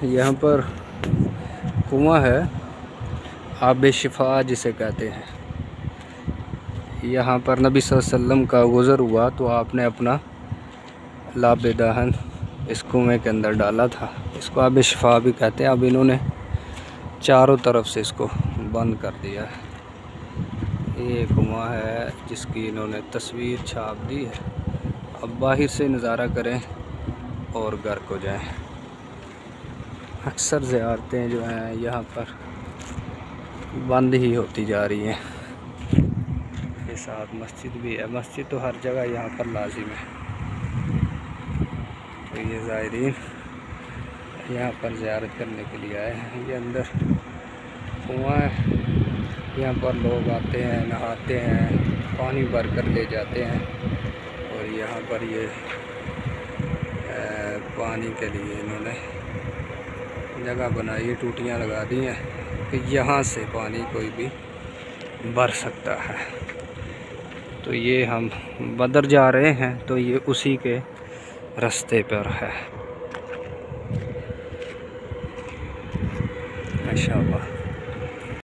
यहाँ पर कुआं है, आब शिफा जिसे कहते हैं। यहाँ पर नबी सल्लल्लाहु अलैहि वसल्लम का गुज़र हुआ तो आपने अपना लाब दहन इस कुएं के अंदर डाला था। इसको आब शिफा भी कहते हैं। अब इन्होंने चारों तरफ से इसको बंद कर दिया है। ये कुआं है जिसकी इन्होंने तस्वीर छाप दी है। अब बाहर से नज़ारा करें और घर को जाएं। अक्सर ज़ियारतें जो हैं यहाँ पर बंद ही होती जा रही हैं। के साथ मस्जिद भी है। मस्जिद तो हर जगह यहाँ पर लाजिम है। तो ये ज़ायरीन यहाँ पर ज़ियारत करने के लिए आए हैं। ये अंदर कुआं है, यहाँ पर लोग आते हैं, नहाते हैं, पानी भर कर ले जाते हैं। और यहाँ पर ये पानी के लिए इन्होंने जगह बनाई, टूटियाँ लगा दी हैं कि यहाँ से पानी कोई भी भर सकता है। तो ये हम बदर जा रहे हैं तो ये उसी के रास्ते पर है। माशाअल्लाह।